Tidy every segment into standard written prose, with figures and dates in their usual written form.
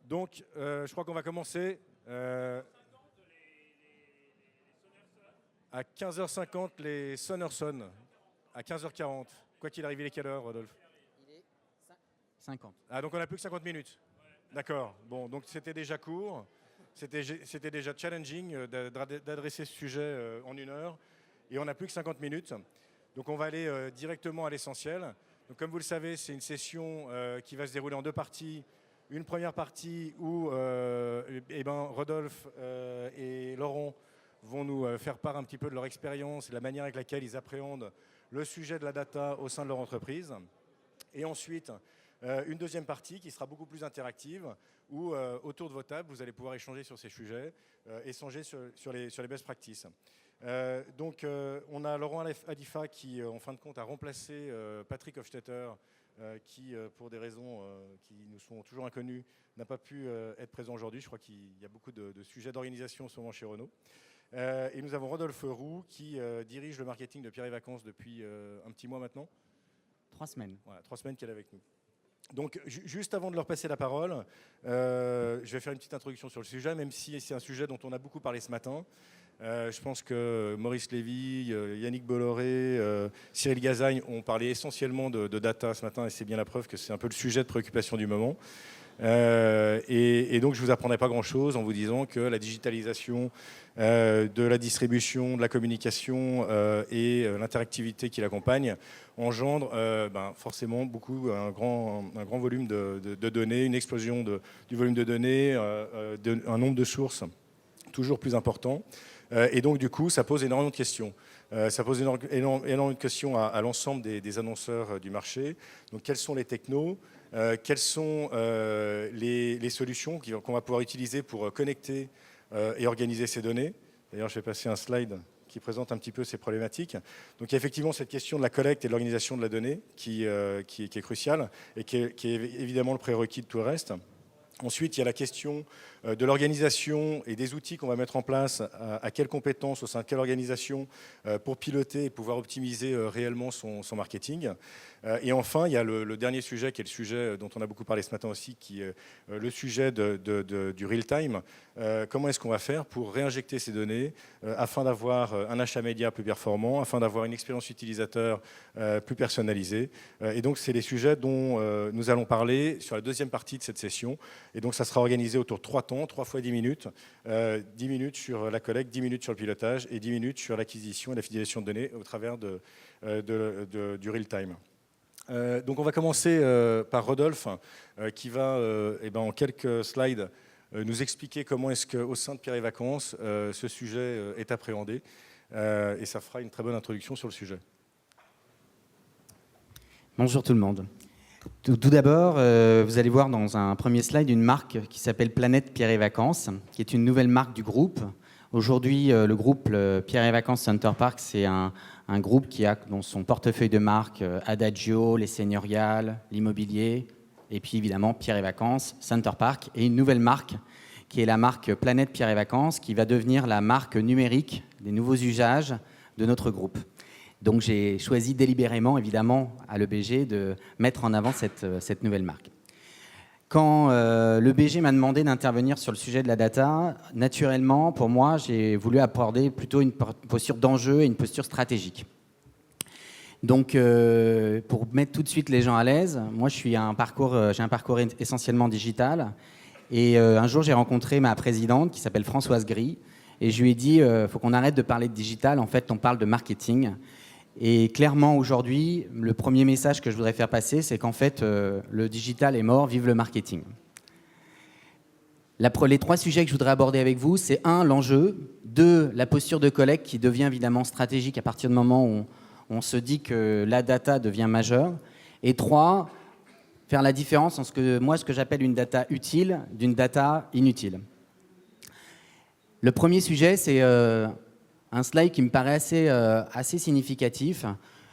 Donc, je crois qu'on va commencer. À 15h50, les sonneurs sonnent. À 15h40. Quoi qu'il arrive, il est quelle heure, Rodolphe? Il est 50. Ah, donc on n'a plus que 50 minutes. D'accord. Bon, donc c'était déjà court. C'était déjà challenging d'adresser ce sujet en 1 heure. Et on n'a plus que 50 minutes. Donc on va aller directement à l'essentiel. Donc comme vous le savez, c'est une session qui va se dérouler en 2 parties. Une première partie où Rodolphe et Laurent vont nous faire part un petit peu de leur expérience et de la manière avec laquelle ils appréhendent le sujet de la data au sein de leur entreprise. Et ensuite, une deuxième partie qui sera beaucoup plus interactive où, autour de vos tables, vous allez pouvoir échanger sur ces sujets, échanger sur les best practices. Donc, on a Laurent Adifa qui, en fin de compte, a remplacé Patrick Hofstetter qui, pour des raisons qui nous sont toujours inconnues, n'a pas pu être présent aujourd'hui. Je crois qu'il y a beaucoup de sujets d'organisation en ce moment chez Renault. Et nous avons Rodolphe Roux qui dirige le marketing de Pierre et Vacances depuis un petit mois maintenant. 3 semaines. Voilà, 3 semaines qu'elle est avec nous. Donc, juste avant de leur passer la parole, je vais faire une petite introduction sur le sujet, même si c'est un sujet dont on a beaucoup parlé ce matin. Je pense que Maurice Lévy, Yannick Bolloré, Cyril Gazagne ont parlé essentiellement de data ce matin, et c'est bien la preuve que c'est un peu le sujet de préoccupation du moment. Et donc je ne vous apprendrai pas grand-chose en vous disant que la digitalisation de la distribution, de la communication et l'interactivité qui l'accompagne engendre forcément un grand volume de données, une explosion du volume de données, un nombre de sources toujours plus important. Et donc du coup, ça pose énormément de questions. Ça pose énormément de questions à l'ensemble des annonceurs du marché. Donc quels sont les technos ? Quelles sont les solutions qu'on va pouvoir utiliser pour connecter et organiser ces données? D'ailleurs, je vais passer un slide qui présente un petit peu ces problématiques. Donc il y a effectivement cette question de la collecte et de l'organisation de la donnée qui est cruciale et qui est évidemment le prérequis de tout le reste. Ensuite, il y a la question de l'organisation et des outils qu'on va mettre en place, à quelles compétences, au sein de quelle organisation, pour piloter et pouvoir optimiser réellement son marketing. Et enfin, il y a le dernier sujet, qui est le sujet dont on a beaucoup parlé ce matin aussi, qui est le sujet du real-time. Comment est-ce qu'on va faire pour réinjecter ces données afin d'avoir un achat média plus performant, afin d'avoir une expérience utilisateur plus personnalisée. Et donc, c'est les sujets dont nous allons parler sur la deuxième partie de cette session. Et donc, ça sera organisé autour de 3 temps, 3 fois 10 minutes. 10 minutes sur la collecte, 10 minutes sur le pilotage et 10 minutes sur l'acquisition et la fidélisation de données au travers du real-time. Donc, on va commencer par Rodolphe, qui va, en quelques slides, nous expliquer comment est-ce qu'au sein de Pierre et Vacances, ce sujet est appréhendé. Et ça fera une très bonne introduction sur le sujet. Bonjour tout le monde. Tout d'abord, vous allez voir dans un premier slide une marque qui s'appelle Planète Pierre et Vacances, qui est une nouvelle marque du groupe. Aujourd'hui, le groupe Pierre et Vacances Center Parcs, c'est un groupe qui a dans son portefeuille de marques Adagio, les Seigneuriales, l'immobilier, et puis évidemment Pierre et Vacances, Center Parcs, et une nouvelle marque qui est la marque Planète Pierre et Vacances, qui va devenir la marque numérique des nouveaux usages de notre groupe. Donc j'ai choisi délibérément, évidemment, à l'EBG de mettre en avant cette nouvelle marque. Quand l'EBG m'a demandé d'intervenir sur le sujet de la data, naturellement, pour moi, j'ai voulu aborder plutôt une posture d'enjeu et une posture stratégique. Donc, pour mettre tout de suite les gens à l'aise, moi, j'ai un parcours essentiellement digital. Et un jour, j'ai rencontré ma présidente qui s'appelle Françoise Gris. Et je lui ai dit, faut qu'on arrête de parler de digital. En fait, on parle de marketing. Et clairement, aujourd'hui, le premier message que je voudrais faire passer, c'est qu'en fait, le digital est mort, vive le marketing. Les 3 sujets que je voudrais aborder avec vous, c'est 1, l'enjeu, 2, la posture de collecte qui devient évidemment stratégique à partir du moment où on se dit que la data devient majeure, et 3, faire la différence entre ce que j'appelle une data utile d'une data inutile. Le premier sujet, c'est un slide qui me paraît assez significatif.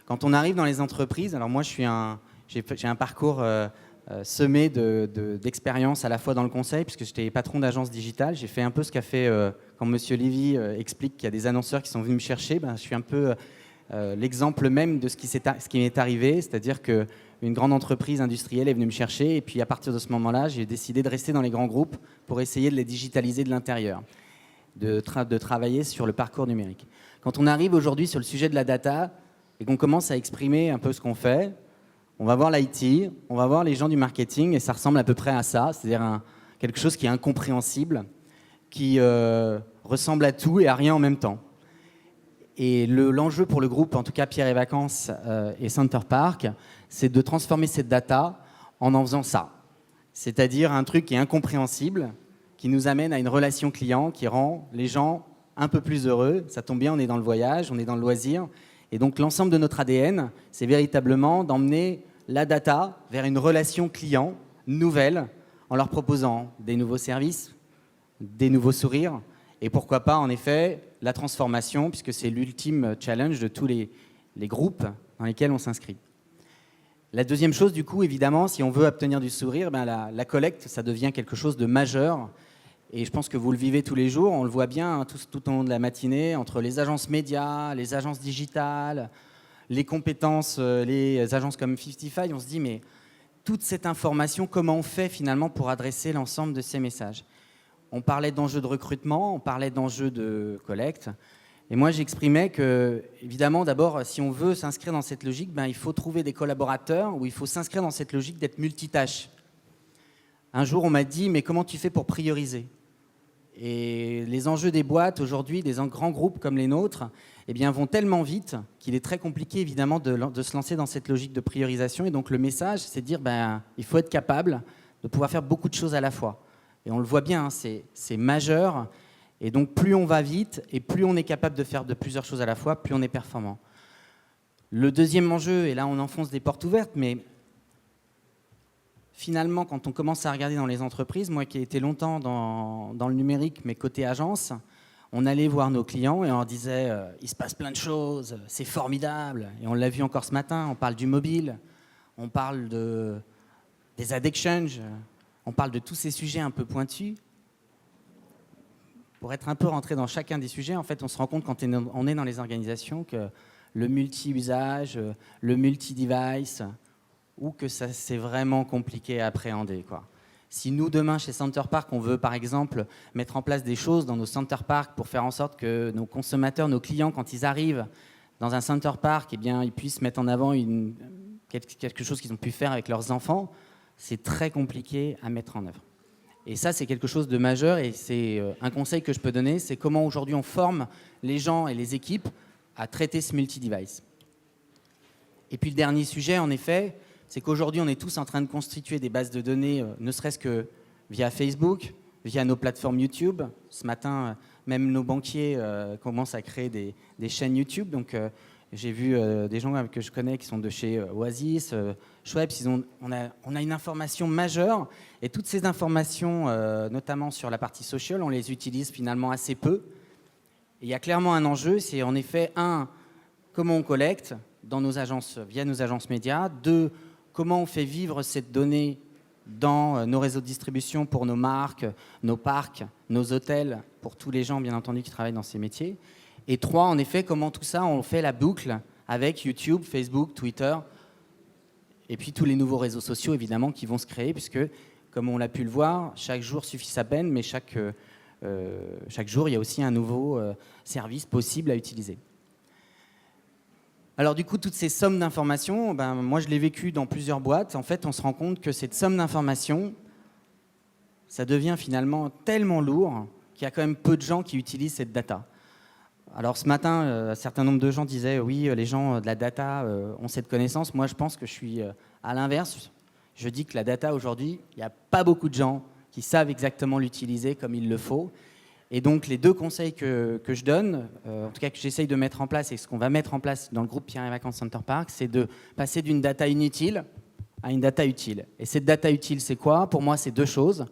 Quand on arrive dans les entreprises, alors moi j'ai un parcours semé d'expériences à la fois dans le conseil, puisque j'étais patron d'agence digitale. J'ai fait un peu ce qu'a fait, quand M. Lévy explique qu'il y a des annonceurs qui sont venus me chercher, je suis un peu l'exemple même de ce qui m'est arrivé, c'est-à-dire que une grande entreprise industrielle est venue me chercher. Et puis à partir de ce moment-là, j'ai décidé de rester dans les grands groupes pour essayer de les digitaliser de l'intérieur, de travailler sur le parcours numérique. Quand on arrive aujourd'hui sur le sujet de la data et qu'on commence à exprimer un peu ce qu'on fait, on va voir l'IT, on va voir les gens du marketing et ça ressemble à peu près à ça, c'est-à-dire quelque chose qui est incompréhensible, qui ressemble à tout et à rien en même temps. Et l'enjeu pour le groupe, en tout cas Pierre et Vacances et Center Parcs, c'est de transformer cette data en faisant ça. C'est-à-dire un truc qui est incompréhensible, qui nous amène à une relation client qui rend les gens un peu plus heureux. Ça tombe bien, on est dans le voyage, on est dans le loisir. Et donc l'ensemble de notre ADN, c'est véritablement d'emmener la data vers une relation client nouvelle en leur proposant des nouveaux services, des nouveaux sourires et pourquoi pas en effet la transformation puisque c'est l'ultime challenge de tous les groupes dans lesquels on s'inscrit. La deuxième chose du coup évidemment si on veut obtenir du sourire, la collecte ça devient quelque chose de majeur. Et je pense que vous le vivez tous les jours, on le voit bien tout au long de la matinée, entre les agences médias, les agences digitales, les compétences, les agences comme 55, on se dit mais toute cette information, comment on fait finalement pour adresser l'ensemble de ces messages ? On parlait d'enjeux de recrutement, on parlait d'enjeux de collecte. Et moi j'exprimais que, évidemment d'abord, si on veut s'inscrire dans cette logique, il faut trouver des collaborateurs ou il faut s'inscrire dans cette logique d'être multitâche. Un jour on m'a dit mais comment tu fais pour prioriser ? Et les enjeux des boîtes aujourd'hui, des grands groupes comme les nôtres, vont tellement vite qu'il est très compliqué évidemment de se lancer dans cette logique de priorisation. Et donc le message, c'est de dire il faut être capable de pouvoir faire beaucoup de choses à la fois. Et on le voit bien, c'est majeur. Et donc plus on va vite et plus on est capable de faire de plusieurs choses à la fois, plus on est performant. Le deuxième enjeu, et là on enfonce des portes ouvertes, mais finalement, quand on commence à regarder dans les entreprises, moi qui ai été longtemps dans le numérique, mais côté agence, on allait voir nos clients et on leur disait il se passe plein de choses, c'est formidable. Et on l'a vu encore ce matin, on parle du mobile, on parle des ad exchange, on parle de tous ces sujets un peu pointus. Pour être un peu rentré dans chacun des sujets, en fait, on se rend compte quand on est dans les organisations que le multi-usage, le multi-device, ou que ça c'est vraiment compliqué à appréhender, quoi. Si nous, demain, chez Center Parcs, on veut, par exemple, mettre en place des choses dans nos Center Parcs pour faire en sorte que nos consommateurs, nos clients, quand ils arrivent dans un Center Parc, ils puissent mettre en avant quelque chose qu'ils ont pu faire avec leurs enfants, c'est très compliqué à mettre en œuvre. Et ça, c'est quelque chose de majeur et c'est un conseil que je peux donner, c'est comment aujourd'hui on forme les gens et les équipes à traiter ce multi-device. Et puis le dernier sujet, en effet, c'est qu'aujourd'hui, on est tous en train de constituer des bases de données, ne serait-ce que via Facebook, via nos plateformes YouTube. Ce matin, même nos banquiers commencent à créer des chaînes YouTube. Donc, j'ai vu des gens que je connais qui sont de chez Oasis, Schweppes. On a une information majeure. Et toutes ces informations, notamment sur la partie social, on les utilise finalement assez peu. Et il y a clairement un enjeu, c'est en effet, comment on collecte dans nos agences, via nos agences médias. 2, comment on fait vivre cette donnée dans nos réseaux de distribution pour nos marques, nos parcs, nos hôtels, pour tous les gens, bien entendu, qui travaillent dans ces métiers. Et 3, en effet, comment tout ça, on fait la boucle avec YouTube, Facebook, Twitter, et puis tous les nouveaux réseaux sociaux, évidemment, qui vont se créer, puisque, comme on l'a pu le voir, chaque jour suffit sa peine, mais chaque jour, il y a aussi un nouveau service possible à utiliser. Alors du coup, toutes ces sommes d'informations, moi je l'ai vécu dans plusieurs boîtes. En fait, on se rend compte que cette somme d'informations, ça devient finalement tellement lourd qu'il y a quand même peu de gens qui utilisent cette data. Alors ce matin, un certain nombre de gens disaient oui, les gens de la data ont cette connaissance. Moi, je pense que je suis à l'inverse. Je dis que la data aujourd'hui, il n'y a pas beaucoup de gens qui savent exactement l'utiliser comme il le faut. Et donc, les 2 conseils que je donne, en tout cas que j'essaye de mettre en place et ce qu'on va mettre en place dans le groupe Pierre et Vacances Center Parcs, c'est de passer d'une data inutile à une data utile. Et cette data utile, c'est quoi ? Pour moi, c'est 2 choses.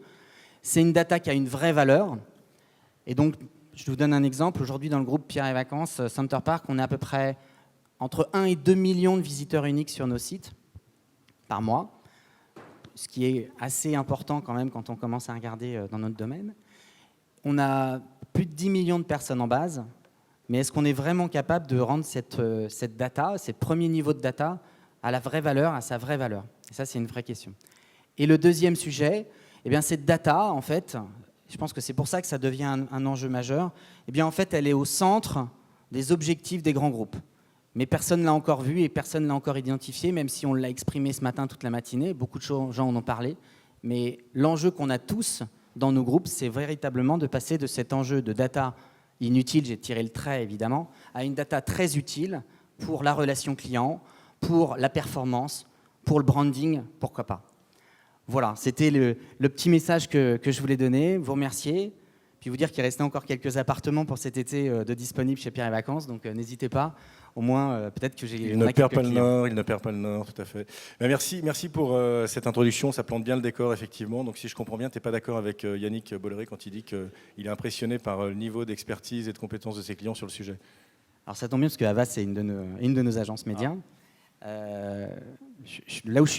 C'est une data qui a une vraie valeur. Et donc, je vous donne un exemple. Aujourd'hui, dans le groupe Pierre et Vacances Center Parcs, on a à peu près entre 1 et 2 millions de visiteurs uniques sur nos sites par mois, ce qui est assez important quand même quand on commence à regarder dans notre domaine. On a plus de 10 millions de personnes en base, mais est-ce qu'on est vraiment capable de rendre cette data, ce premier niveau de data, à la vraie valeur, à sa vraie valeur. Et ça, c'est une vraie question. Et le deuxième sujet, eh bien, cette data, en fait, je pense que c'est pour ça que ça devient un enjeu majeur, eh bien, en fait, elle est au centre des objectifs des grands groupes. Mais personne ne l'a encore vu et personne ne l'a encore identifié, même si on l'a exprimé ce matin toute la matinée. Beaucoup de gens en ont parlé. Mais l'enjeu qu'on a tous dans nos groupes, c'est véritablement de passer de cet enjeu de data inutile, j'ai tiré le trait évidemment, à une data très utile pour la relation client, pour la performance, pour le branding, pourquoi pas. Voilà, c'était le petit message que je voulais donner, vous remercier, puis vous dire qu'il restait encore quelques appartements pour cet été de disponibles chez Pierre et Vacances, donc n'hésitez pas. Au moins, peut-être que j'ai... Il ne perd pas le nord, il ne perd pas le nord, tout à fait. Mais merci pour cette introduction, ça plante bien le décor, effectivement. Donc si je comprends bien, tu n'es pas d'accord avec Yannick Bolloré quand il dit qu'il est impressionné par le niveau d'expertise et de compétence de ses clients sur le sujet. Alors ça tombe bien, parce que Havas, c'est une de nos agences médias. Là où je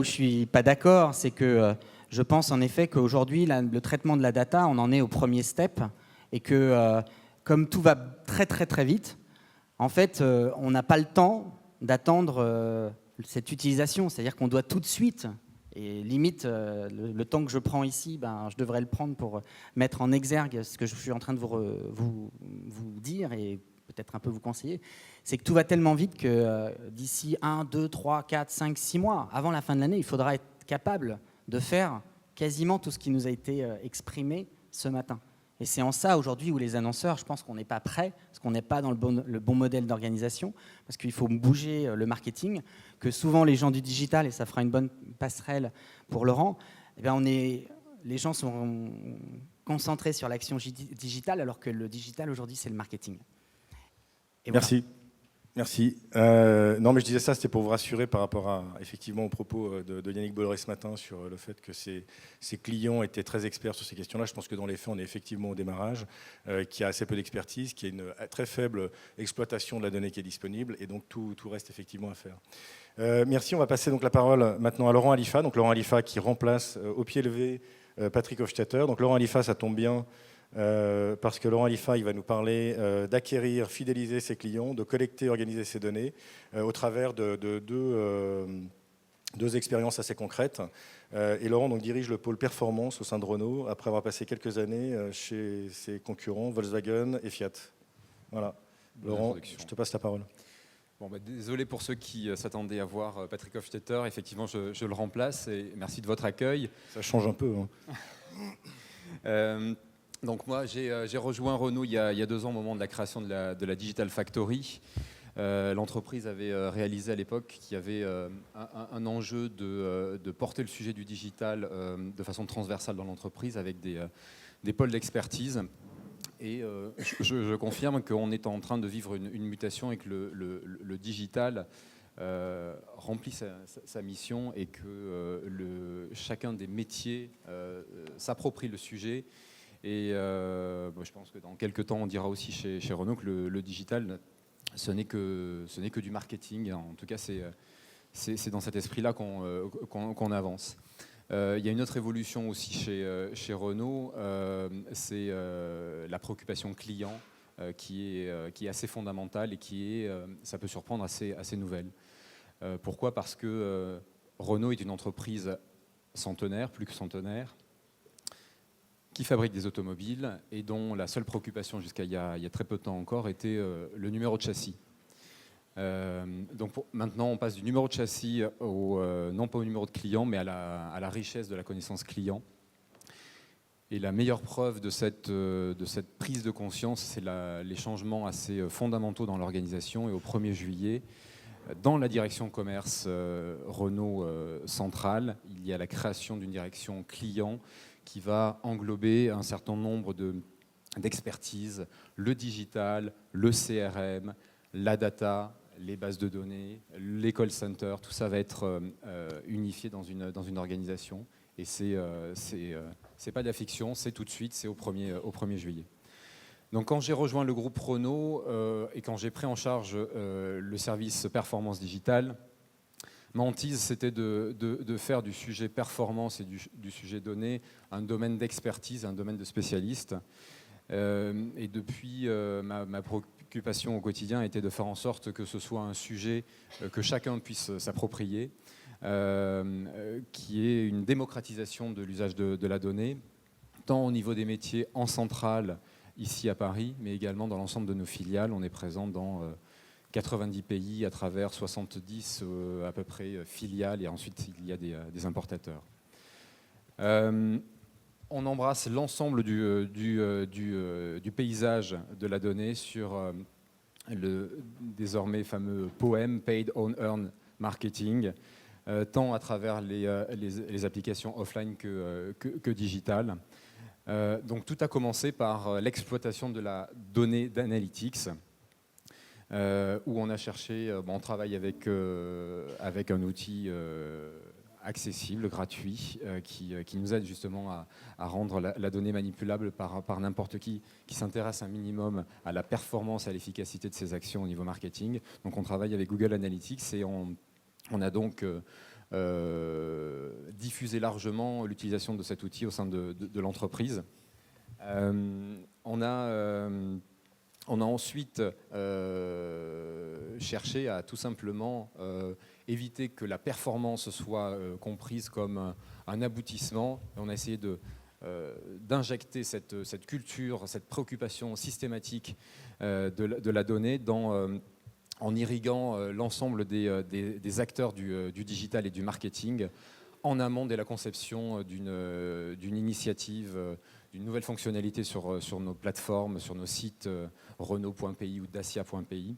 suis pas d'accord, c'est que je pense en effet qu'aujourd'hui, le traitement de la data, on en est au premier step, et que comme tout va très très très vite, en fait, on n'a pas le temps d'attendre cette utilisation. C'est-à-dire qu'on doit tout de suite, et limite, le temps que je prends ici, je devrais le prendre pour mettre en exergue ce que je suis en train de vous dire et peut-être un peu vous conseiller, c'est que tout va tellement vite que d'ici 1, 2, 3, 4, 5, 6 mois, avant la fin de l'année, il faudra être capable de faire quasiment tout ce qui nous a été exprimé ce matin. Et c'est en ça aujourd'hui où les annonceurs, je pense qu'on n'est pas prêts, parce qu'on n'est pas dans le bon modèle d'organisation, parce qu'il faut bouger le marketing, que souvent les gens du digital, et ça fera une bonne passerelle pour Laurent, eh bien les gens sont concentrés sur l'action digitale, alors que le digital aujourd'hui c'est le marketing. Et merci. Voilà. Merci. Non, mais je disais ça, c'était pour vous rassurer par rapport effectivement aux propos de Yannick Bolloré ce matin sur le fait que ses clients étaient très experts sur ces questions-là. Je pense que dans les faits, on est effectivement au démarrage, qu'il y a assez peu d'expertise, qu'il y a une très faible exploitation de la donnée qui est disponible, et donc tout reste effectivement à faire. Merci. On va passer donc la parole maintenant à Laurent Alifa. Donc Laurent Alifa qui remplace au pied levé Patrick Hofstetter. Donc Laurent Alifa, ça tombe bien. Parce que Laurent Alifa, il va nous parler d'acquérir, fidéliser ses clients, de collecter, organiser ses données au travers de deux expériences assez concrètes. Et Laurent donc, dirige le pôle performance au sein de Renault, après avoir passé quelques années chez ses concurrents Volkswagen et Fiat. Voilà. Laurent, je te passe la parole. Bon, désolé pour ceux qui s'attendaient à voir Patrick Hofstetter. Effectivement, je le remplace et merci de votre accueil. Ça change un peu. Hein. Donc moi, j'ai rejoint Renault il y a 2 ans au moment de la création de la Digital Factory. L'entreprise avait réalisé à l'époque qu'il y avait un enjeu de porter le sujet du digital de façon transversale dans l'entreprise avec des pôles d'expertise. Et je confirme qu'on est en train de vivre une mutation et que le digital remplit sa mission et que chacun des métiers s'approprie le sujet. Et je pense que dans quelques temps, on dira aussi chez Renault que le digital, ce n'est que du marketing. En tout cas, c'est dans cet esprit-là qu'on avance. Il y a une autre évolution aussi chez Renault, c'est la préoccupation client qui est assez fondamentale et qui est, ça peut surprendre, assez nouvelle. Pourquoi ? Parce que Renault est une entreprise centenaire, plus que centenaire, qui fabrique des automobiles et dont la seule préoccupation jusqu'à il y a très peu de temps encore était le numéro de châssis. Donc maintenant, on passe du numéro de châssis non pas au numéro de client, mais à la richesse de la connaissance client. Et la meilleure preuve de cette prise de conscience, c'est les changements assez fondamentaux dans l'organisation. Et au 1er juillet, dans la direction commerce Renault centrale, il y a la création d'une direction client qui va englober un certain nombre d'expertises, le digital, le CRM, la data, les bases de données, les call centers, tout ça va être unifié dans une organisation. Et c'est pas de la fiction, c'est tout de suite, c'est au 1er juillet. Donc quand j'ai rejoint le groupe Renault et quand j'ai pris en charge le service performance digitale, ma hantise, c'était de faire du sujet performance et du sujet données un domaine d'expertise, un domaine de spécialiste. Et depuis, ma préoccupation au quotidien était de faire en sorte que ce soit un sujet que chacun puisse s'approprier, qui est une démocratisation de l'usage de la donnée, tant au niveau des métiers en centrale, ici à Paris, mais également dans l'ensemble de nos filiales. On est présent dans 90 pays à travers 70 à peu près filiales, et ensuite il y a des importateurs. On embrasse l'ensemble du paysage de la donnée sur le désormais fameux POEM, Paid on Earn Marketing, tant à travers les applications offline que digitales. Donc tout a commencé par l'exploitation de la donnée d'analytics, où on a cherché, on travaille avec un outil accessible, gratuit, qui nous aide justement à rendre la donnée manipulable par n'importe qui s'intéresse un minimum à la performance, à l'efficacité de ses actions au niveau marketing. Donc on travaille avec Google Analytics et on a donc diffusé largement l'utilisation de cet outil au sein de l'entreprise. On a ensuite cherché à tout simplement éviter que la performance soit comprise comme un aboutissement. On a essayé d'injecter cette culture, cette préoccupation systématique de la donnée en irriguant l'ensemble des acteurs du digital et du marketing en amont de la conception d'une initiative, d'une nouvelle fonctionnalité sur nos plateformes, sur nos sites Renault.pi ou Dacia.pi.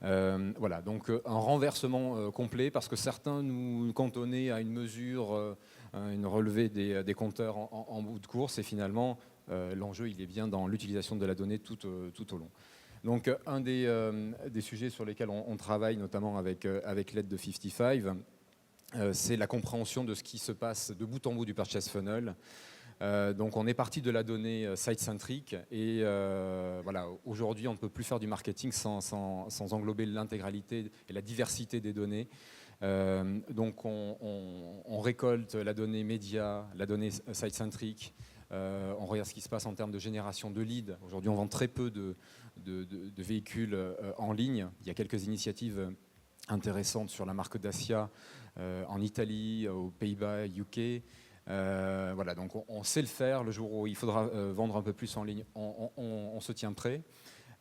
Voilà, donc un renversement complet, parce que certains nous cantonnaient à une mesure, une relevée des compteurs en bout de course, et finalement l'enjeu il est bien dans l'utilisation de la donnée tout au long. Donc un des sujets sur lesquels on travaille, notamment avec l'aide de 55, c'est la compréhension de ce qui se passe de bout en bout du purchase funnel. Donc on est parti de la donnée site-centrique, et voilà, aujourd'hui on ne peut plus faire du marketing sans englober l'intégralité et la diversité des données. Donc on récolte la donnée média, la donnée site-centrique, on regarde ce qui se passe en termes de génération de leads. Aujourd'hui on vend très peu de véhicules en ligne. Il y a quelques initiatives intéressantes sur la marque Dacia en Italie, aux Pays-Bas, UK. Voilà, donc on sait le faire. Le jour où il faudra vendre un peu plus en ligne, on se tient prêt.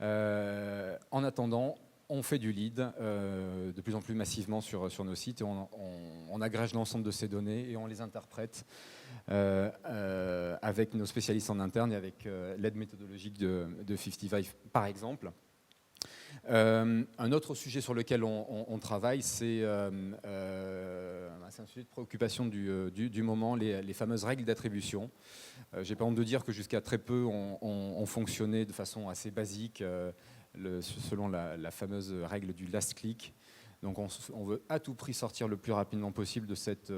En attendant, on fait du lead de plus en plus massivement sur nos sites, et on agrège l'ensemble de ces données et on les interprète avec nos spécialistes en interne et avec l'aide méthodologique de 55 par exemple. Un autre sujet sur lequel on travaille, c'est un sujet de préoccupation du moment, les fameuses règles d'attribution. J'ai pas honte de dire que jusqu'à très peu, on fonctionnait de façon assez basique, selon la fameuse règle du last click. Donc on veut à tout prix sortir le plus rapidement possible de cette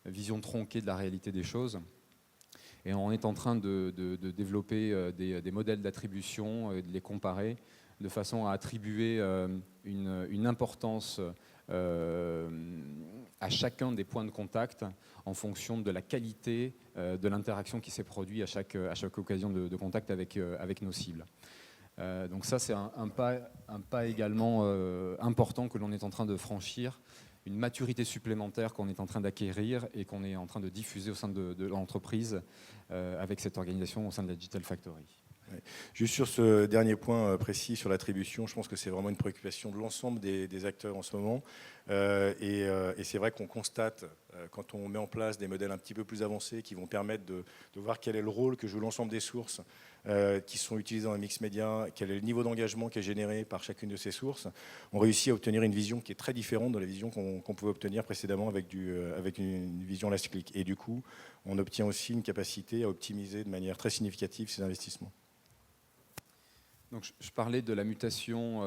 vision tronquée de la réalité des choses. Et on est en train de développer des modèles d'attribution et de les comparer, de façon à attribuer une importance à chacun des points de contact en fonction de la qualité de l'interaction qui s'est produite à chaque occasion de contact avec nos cibles. Donc ça, c'est un pas également important que l'on est en train de franchir, une maturité supplémentaire qu'on est en train d'acquérir et qu'on est en train de diffuser au sein de l'entreprise avec cette organisation au sein de la Digital Factory. Juste sur ce dernier point précis sur l'attribution, je pense que c'est vraiment une préoccupation de l'ensemble des acteurs en ce moment. Et c'est vrai qu'on constate, quand on met en place des modèles un petit peu plus avancés qui vont permettre de voir quel est le rôle que joue l'ensemble des sources qui sont utilisées dans le mix média, quel est le niveau d'engagement qui est généré par chacune de ces sources, on réussit à obtenir une vision qui est très différente de la vision qu'on pouvait obtenir précédemment avec une vision last click. Et du coup, on obtient aussi une capacité à optimiser de manière très significative ces investissements. Donc, je parlais de la mutation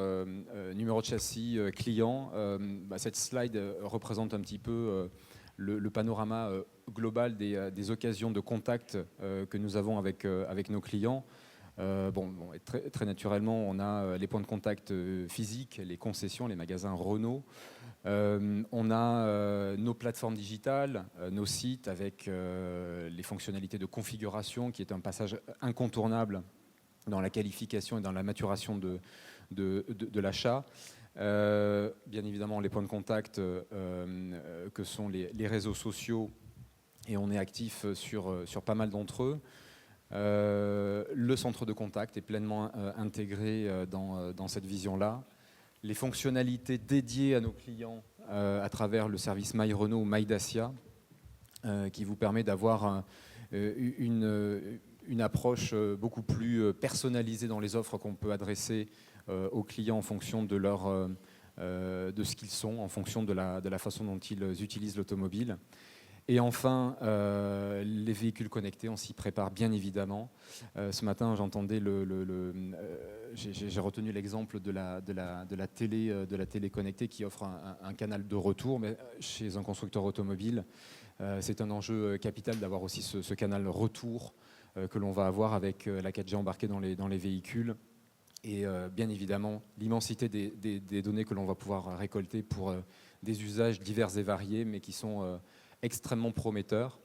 numéro de châssis client. Cette slide représente un petit peu le panorama global des occasions de contact que nous avons avec nos clients. Et très naturellement, on a les points de contact physiques, les concessions, les magasins Renault. On a nos plateformes digitales, nos sites avec les fonctionnalités de configuration, qui est un passage incontournable dans la qualification et dans la maturation de l'achat. Bien évidemment, les points de contact que sont les réseaux sociaux, et on est actif sur pas mal d'entre eux. Le centre de contact est pleinement intégré dans cette vision-là. Les fonctionnalités dédiées à nos clients à travers le service My Renault ou My Dacia, qui vous permet d'avoir une approche beaucoup plus personnalisée dans les offres qu'on peut adresser aux clients en fonction de ce qu'ils sont, en fonction de la façon dont ils utilisent l'automobile. Et enfin, les véhicules connectés, on s'y prépare bien évidemment. Ce matin, j'entendais j'ai retenu l'exemple de la télé connectée qui offre un canal de retour, mais chez un constructeur automobile, c'est un enjeu capital d'avoir aussi ce canal retour que l'on va avoir avec la 4G embarquée dans les véhicules. Et bien évidemment, l'immensité des données que l'on va pouvoir récolter pour des usages divers et variés, mais qui sont extrêmement prometteurs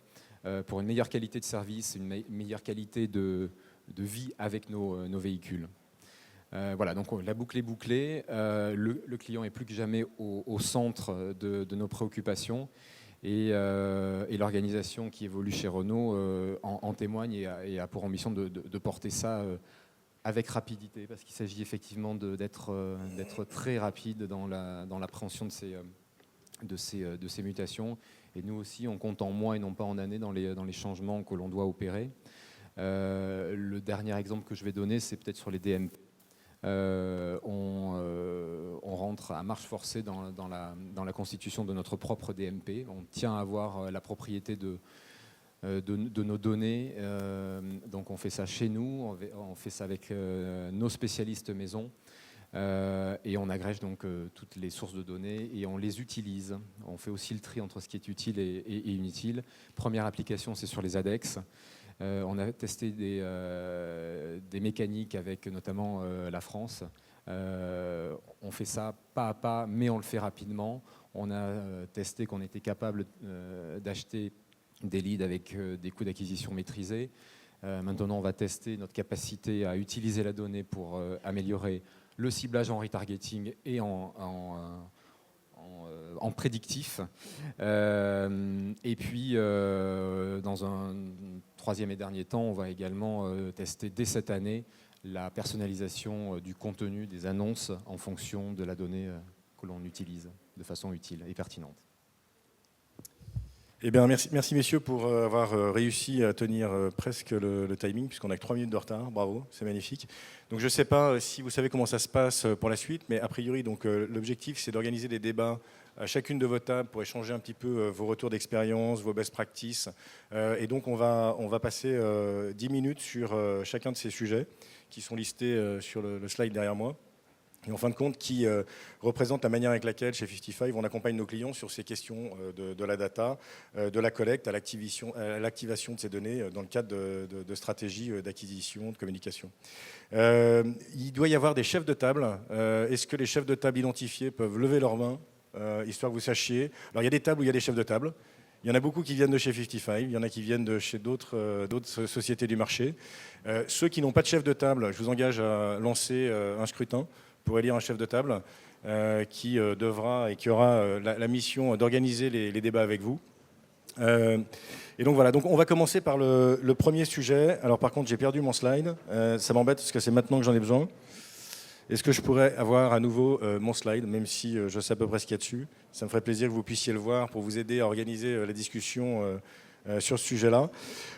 pour une meilleure qualité de service, une meilleure qualité de vie avec nos véhicules. Voilà, donc la boucle est bouclée. Le client est plus que jamais au centre de nos préoccupations. Et l'organisation qui évolue chez Renault en témoigne et a pour ambition de porter ça avec rapidité, parce qu'il s'agit effectivement d'être très rapide dans l'appréhension de ces mutations. Et nous aussi, on compte en mois et non pas en années dans les changements que l'on doit opérer. Le dernier exemple que je vais donner, c'est peut-être sur les DMP. On rentre à marche forcée dans la constitution de notre propre DMP. On tient à avoir la propriété de nos données. Donc on fait ça chez nous, on fait ça avec nos spécialistes maison. Et on agrège donc toutes les sources de données et on les utilise. On fait aussi le tri entre ce qui est utile et inutile. Première application, c'est sur les ADEX. On a testé des mécaniques avec notamment la France. On fait ça pas à pas, mais on le fait rapidement. On a testé qu'on était capable d'acheter des leads avec des coûts d'acquisition maîtrisés. Maintenant, on va tester notre capacité à utiliser la donnée pour améliorer le ciblage en retargeting et en prédictif. Et puis, dans un troisième et dernier temps, on va également tester dès cette année la personnalisation du contenu des annonces en fonction de la donnée que l'on utilise de façon utile et pertinente. Eh bien, merci messieurs pour avoir réussi à tenir presque le timing, puisqu'on a que 3 minutes de retard. Bravo, c'est magnifique. Donc je ne sais pas si vous savez comment ça se passe pour la suite, mais a priori, l'objectif, c'est d'organiser des débats à chacune de vos tables pour échanger un petit peu vos retours d'expérience, vos best practices. Et donc on va passer 10 minutes sur chacun de ces sujets qui sont listés sur le slide derrière moi. Et en fin de compte, qui représente la manière avec laquelle, chez 55, on accompagne nos clients sur ces questions de la data, de la collecte à l'activation de ces données dans le cadre de stratégies d'acquisition, de communication. Il doit y avoir des chefs de table. Est-ce que les chefs de table identifiés peuvent lever leurs mains, histoire que vous sachiez? Alors, il y a des tables où il y a des chefs de table. Il y en a beaucoup qui viennent de chez 55, il y en a qui viennent de chez d'autres sociétés du marché. Ceux qui n'ont pas de chef de table, je vous engage à lancer un scrutin pour élire un chef de table qui devra et qui aura la mission d'organiser les débats avec vous. Et donc voilà, donc on va commencer par le premier sujet. Alors par contre, j'ai perdu mon slide. Ça m'embête parce que c'est maintenant que j'en ai besoin. Est-ce que je pourrais avoir à nouveau mon slide, même si je sais à peu près ce qu'il y a dessus? Ça me ferait plaisir que vous puissiez le voir pour vous aider à organiser la discussion sur ce sujet-là.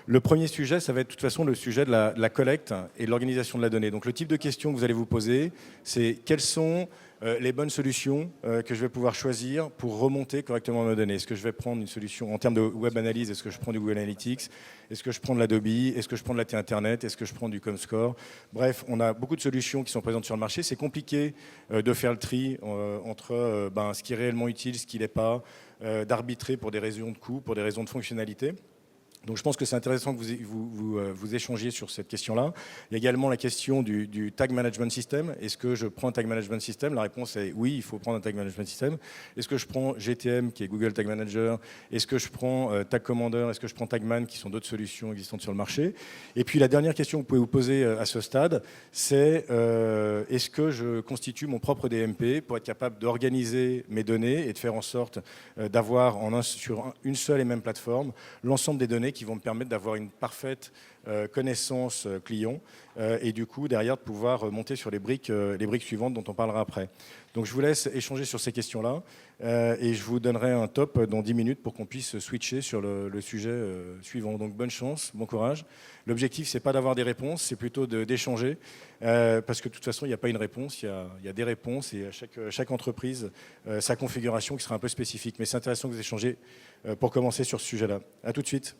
Le premier sujet, ça va être de toute façon le sujet de la collecte et de l'organisation de la donnée. Donc le type de question que vous allez vous poser, c'est quelles sont les bonnes solutions que je vais pouvoir choisir pour remonter correctement mes données. Est-ce que je vais prendre une solution en termes de web analyse? Est-ce que je prends du Google Analytics? Est-ce que je prends de l'Adobe? Est-ce que je prends de la Internet? Est-ce que je prends du Comscore? Bref, on a beaucoup de solutions qui sont présentes sur le marché. C'est compliqué de faire le tri entre ce qui est réellement utile, ce qui ne l'est pas, d'arbitrer pour des raisons de coût, pour des raisons de fonctionnalité. Donc je pense que c'est intéressant que vous échangiez sur cette question-là. Il y a également la question du Tag Management System. Est-ce que je prends un Tag Management System? La réponse est oui, il faut prendre un Tag Management System. Est-ce que je prends GTM, qui est Google Tag Manager? Est-ce que je prends Tag Commander? Est-ce que je prends Tagman, qui sont d'autres solutions existantes sur le marché? Et puis la dernière question que vous pouvez vous poser à ce stade, c'est est-ce que je constitue mon propre DMP pour être capable d'organiser mes données et de faire en sorte d'avoir sur une seule et même plateforme l'ensemble des données qui vont me permettre d'avoir une parfaite connaissance client et du coup derrière de pouvoir monter sur les briques suivantes dont on parlera après. Donc je vous laisse échanger sur ces questions-là et je vous donnerai un top dans 10 minutes pour qu'on puisse switcher sur le sujet suivant. Donc bonne chance, bon courage. L'objectif, c'est pas d'avoir des réponses, c'est plutôt d'échanger parce que de toute façon, il n'y a pas une réponse, il y a des réponses et à chaque entreprise, sa configuration qui sera un peu spécifique. Mais c'est intéressant que vous échangez pour commencer sur ce sujet-là. À tout de suite.